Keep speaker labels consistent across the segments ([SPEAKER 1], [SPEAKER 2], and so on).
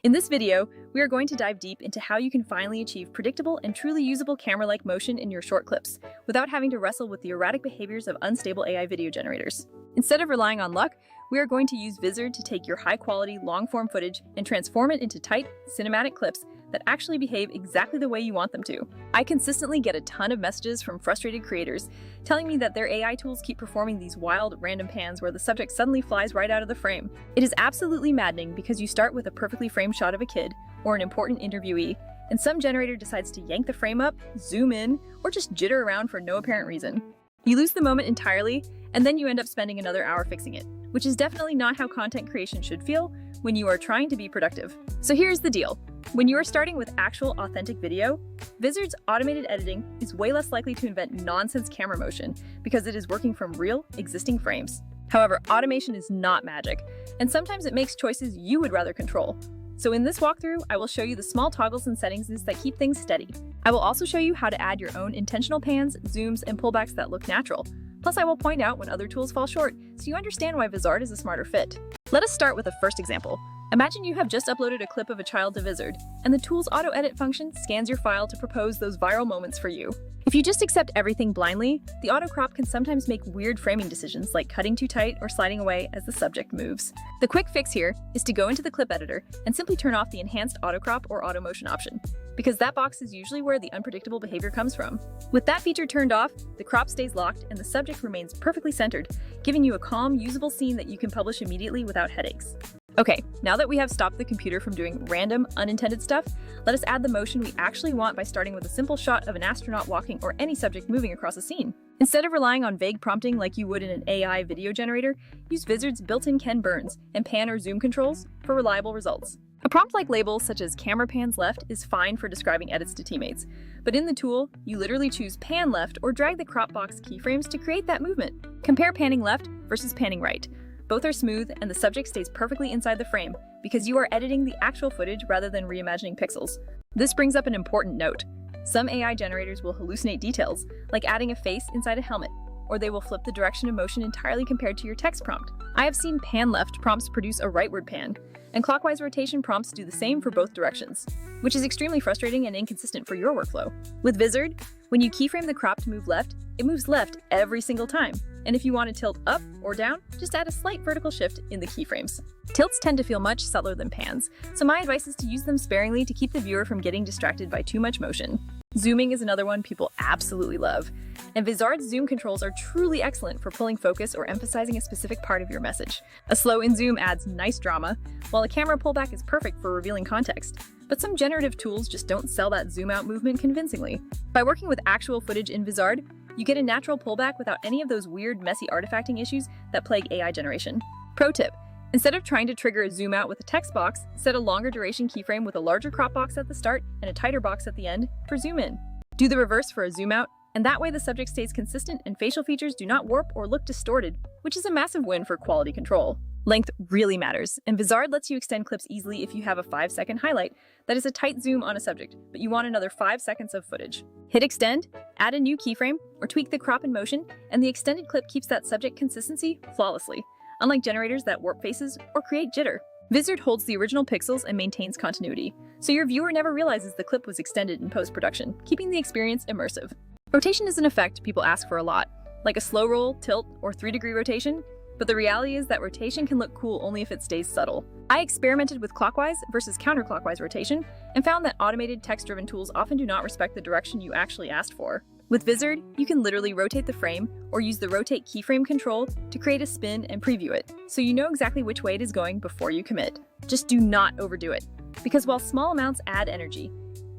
[SPEAKER 1] In this video, we are going to dive deep into how you can finally achieve predictable and truly usable camera-like motion in your short clips without having to wrestle with the erratic behaviors of unstable AI video generators. Instead of relying on luck, we are going to use Vizard to take your high-quality, long-form footage and transform it into tight, cinematic clips that actually behave exactly the way you want them to. I consistently get a ton of messages from frustrated creators telling me that their AI tools keep performing these wild, random pans where the subject suddenly flies right out of the frame. It is absolutely maddening because you start with a perfectly framed shot of a kid or an important interviewee, and some generator decides to yank the frame up, zoom in, or just jitter around for no apparent reason. You lose the moment entirely, and then you end up spending another hour fixing it, which is definitely not how content creation should feel when you are trying to be productive. So here's the deal. When you are starting with actual authentic video, Vizard's automated editing is way less likely to invent nonsense camera motion because it is working from real, existing frames. However, automation is not magic, and sometimes it makes choices you would rather control. So in this walkthrough, I will show you the small toggles and settings that keep things steady. I will also show you how to add your own intentional pans, zooms, and pullbacks that look natural. Plus, I will point out when other tools fall short, so you understand why Vizard is a smarter fit. Let us start with a first example. Imagine you have just uploaded a clip of a child to Vizard, and the tool's auto-edit function scans your file to propose those viral moments for you. If you just accept everything blindly, the auto-crop can sometimes make weird framing decisions like cutting too tight or sliding away as the subject moves. The quick fix here is to go into the clip editor and simply turn off the enhanced auto-crop or auto-motion option, because that box is usually where the unpredictable behavior comes from. With that feature turned off, the crop stays locked and the subject remains perfectly centered, giving you a calm, usable scene that you can publish immediately without headaches. Okay, now that we have stopped the computer from doing random, unintended stuff, let us add the motion we actually want by starting with a simple shot of an astronaut walking or any subject moving across a scene. Instead of relying on vague prompting like you would in an AI video generator, use Vizard's built-in Ken Burns and pan or zoom controls for reliable results. A prompt like labels such as camera pans left is fine for describing edits to teammates, but in the tool, you literally choose pan left or drag the crop box keyframes to create that movement. Compare panning left versus panning right. Both are smooth, and the subject stays perfectly inside the frame because you are editing the actual footage rather than reimagining pixels. This brings up an important note. Some AI generators will hallucinate details, like adding a face inside a helmet, or they will flip the direction of motion entirely compared to your text prompt. I have seen pan left prompts produce a rightward pan, and clockwise rotation prompts do the same for both directions, which is extremely frustrating and inconsistent for your workflow. With Vizard, when you keyframe the crop to move left, it moves left every single time. And if you want to tilt up or down, just add a slight vertical shift in the keyframes. Tilts tend to feel much subtler than pans, so my advice is to use them sparingly to keep the viewer from getting distracted by too much motion. Zooming is another one people absolutely love, and Vizard's zoom controls are truly excellent for pulling focus or emphasizing a specific part of your message. A slow in zoom adds nice drama, while a camera pullback is perfect for revealing context. But some generative tools just don't sell that zoom out movement convincingly. By working with actual footage in Vizard, you get a natural pullback without any of those weird, messy artifacting issues that plague AI generation. Pro tip: instead of trying to trigger a zoom out with a text box, set a longer duration keyframe with a larger crop box at the start and a tighter box at the end for zoom in. Do the reverse for a zoom out, and that way the subject stays consistent and facial features do not warp or look distorted, which is a massive win for quality control. Length really matters, and Vizard lets you extend clips easily if you have a 5-second highlight that is a tight zoom on a subject, but you want another 5 seconds of footage. Hit extend, add a new keyframe, or tweak the crop in motion, and the extended clip keeps that subject consistency flawlessly, unlike generators that warp faces or create jitter. Vizard holds the original pixels and maintains continuity, so your viewer never realizes the clip was extended in post-production, keeping the experience immersive. Rotation is an effect people ask for a lot, like a slow roll, tilt, or 3-degree rotation, but the reality is that rotation can look cool only if it stays subtle. I experimented with clockwise versus counterclockwise rotation and found that automated text-driven tools often do not respect the direction you actually asked for. With Vizard, you can literally rotate the frame or use the rotate keyframe control to create a spin and preview it, so you know exactly which way it is going before you commit. Just do not overdo it, because while small amounts add energy,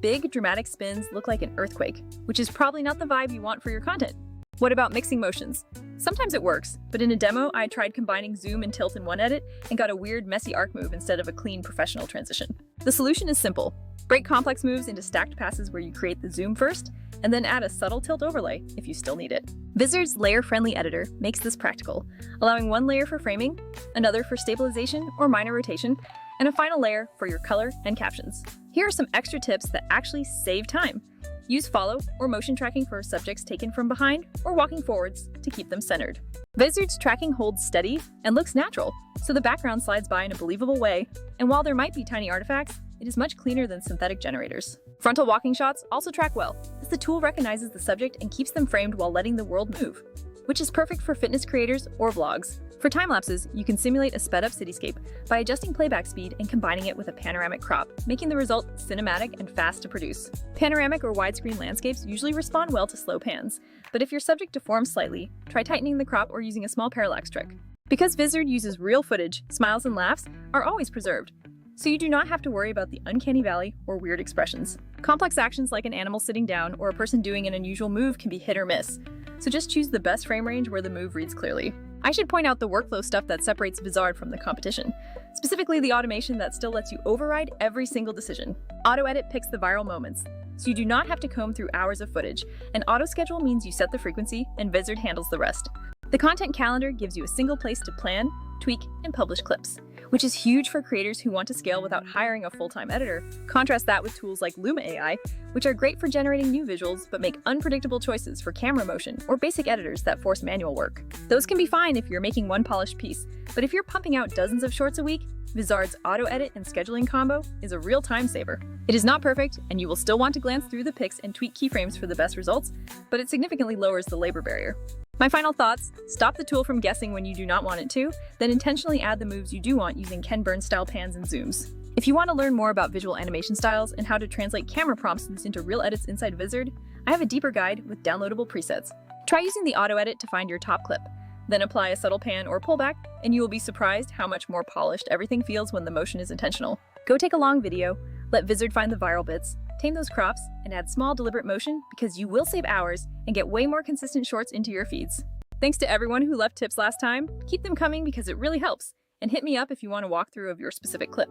[SPEAKER 1] big, dramatic spins look like an earthquake, which is probably not the vibe you want for your content. What about mixing motions? Sometimes it works, but in a demo, I tried combining zoom and tilt in one edit and got a weird, messy arc move instead of a clean, professional transition. The solution is simple. Break complex moves into stacked passes where you create the zoom first, and then add a subtle tilt overlay if you still need it. Vizard's layer-friendly editor makes this practical, allowing one layer for framing, another for stabilization or minor rotation, and a final layer for your color and captions. Here are some extra tips that actually save time. Use follow or motion tracking for subjects taken from behind or walking forwards to keep them centered. Vizard's tracking holds steady and looks natural, so the background slides by in a believable way, and while there might be tiny artifacts, it is much cleaner than synthetic generators. Frontal walking shots also track well, as the tool recognizes the subject and keeps them framed while letting the world move, which is perfect for fitness creators or vlogs. For time lapses, you can simulate a sped-up cityscape by adjusting playback speed and combining it with a panoramic crop, making the result cinematic and fast to produce. Panoramic or widescreen landscapes usually respond well to slow pans, but if your subject deforms slightly, try tightening the crop or using a small parallax trick. Because Vizard uses real footage, smiles and laughs are always preserved, so you do not have to worry about the uncanny valley or weird expressions. Complex actions like an animal sitting down or a person doing an unusual move can be hit or miss, so just choose the best frame range where the move reads clearly. I should point out the workflow stuff that separates Vizard from the competition, specifically the automation that still lets you override every single decision. Auto-edit picks the viral moments, so you do not have to comb through hours of footage, and auto-schedule means you set the frequency and Vizard handles the rest. The content calendar gives you a single place to plan, tweak, and publish clips, which is huge for creators who want to scale without hiring a full-time editor. Contrast that with tools like Luma AI, which are great for generating new visuals but make unpredictable choices for camera motion or basic editors that force manual work. Those can be fine if you're making one polished piece, but if you're pumping out dozens of shorts a week, Vizard's auto-edit and scheduling combo is a real time saver. It is not perfect, and you will still want to glance through the pics and tweak keyframes for the best results, but it significantly lowers the labor barrier. My final thoughts: stop the tool from guessing when you do not want it to, then intentionally add the moves you do want using Ken Burns-style pans and zooms. If you want to learn more about visual animation styles and how to translate camera prompts into real edits inside Vizard, I have a deeper guide with downloadable presets. Try using the auto-edit to find your top clip, then apply a subtle pan or pullback, and you will be surprised how much more polished everything feels when the motion is intentional. Go take a long video, let Vizard find the viral bits, tame those crops, and add small deliberate motion because you will save hours and get way more consistent shorts into your feeds. Thanks to everyone who left tips last time. Keep them coming because it really helps, and hit me up if you want a walkthrough of your specific clip,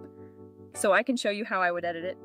[SPEAKER 1] so I can show you how I would edit it.